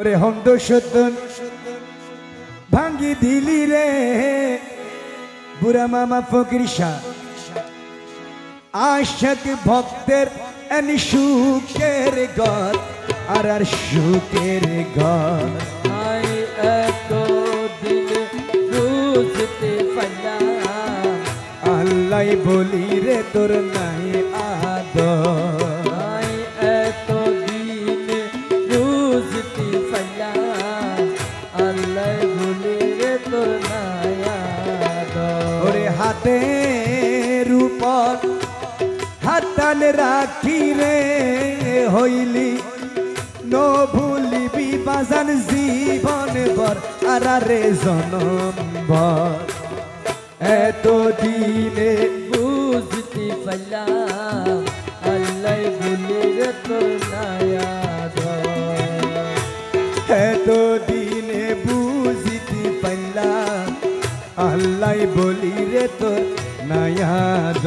ওরে হন্দ সদন ভাঙ্গি দিলি রে বুড়া মামা ফকির শাহ আশাক ভক্তের এনি সুখের ঘর আর আর সুখের ঘর আই এত দিলে বুঝতে পারলাম আল্লাহ বলি রে তোর নাই আদর আই এত দিলে বুঝতে পারলাম আল্লাহ বলে রে তোর নায়াদ ওরে হাতে রূপর হাতাল রাখি রে হইলি নো ভুলিবি বাজান জীবন ভর আর রে জনম ভর এত দিনে বুঝতে পারলাম আল্লাহ বলে রে তোর নায়াদ এত দিনে বুঝিতে পারলাম আল্লাহ বলি রে তোর নায়াদ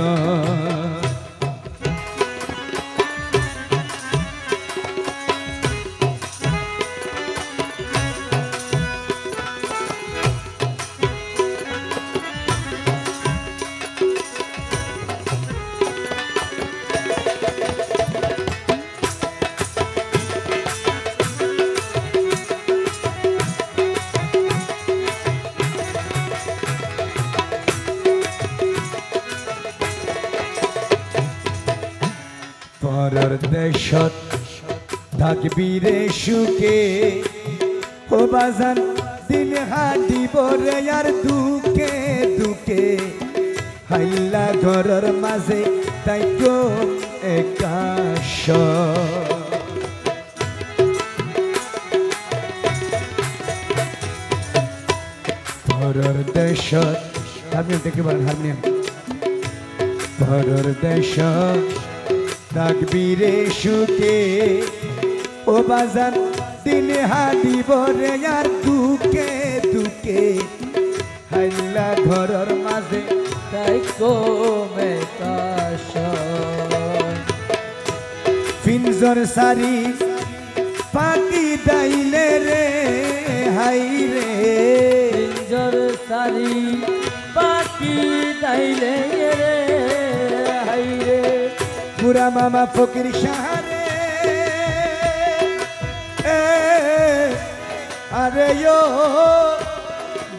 পরর দেশত থাকবি রে সুখে ও বাজান দিন হাঁটিব রে আর দুঃখে দুঃখে হাইলা ঘরের মাঝে তাই তো একাশ পরর দেশত হারমোনিয়াম দেখতে পারেন হারমোনিয়াম পরর দেশত থাকবি রে সুখে ও বাজান দিন হাঁটিব রে আর দুঃখে দুঃখে হাইলা ঘরের মাঝে তাই কমে কাশ পিঞ্জর সারি পাখি দাইলে রে হাই রে পিঞ্জর সারি পাখি দাইলে রে হাই রে বুড়া মামা ফকির শাহরে আরে ও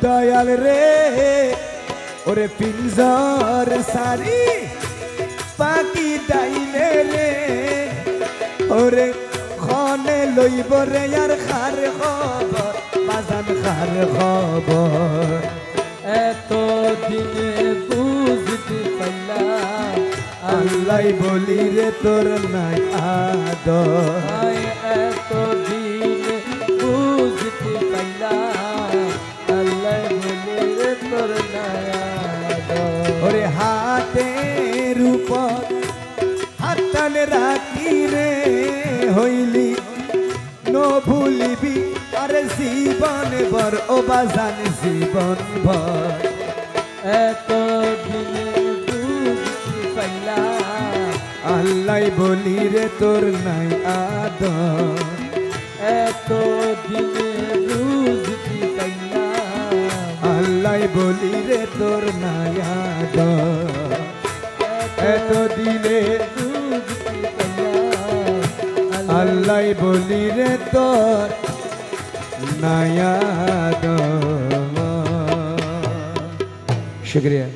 দয়াল রে ওরে পিঞ্জর সারি পাখি দাইলে রে ওরে খনে লইব রে আর খার খবর বাজান খার খবর এত দিনে বুঝতে পারলাম আল্লাহ বলি রে তোর নাই আদর আই এত দিনে বুঝতে পারলাম আল্লাহ বলে রে তোর নায়াদ ওরে হাতের উপর হাতাল রাখি রে হইলি নো ভুলিবি আরে জীবন ভর ও বাজান জীবন ভর এত দিনে বুঝতে পারলাম আল্লাহ বলি রে তোর নাই আদর এত দিনে বুঝতে পারলাম আল্লাহ বলি রে তোর নাই আদর এত দিলে বুঝতে পারলাম আল্লাহ বলি রে তোর নাই আদর শুক্রিয়া।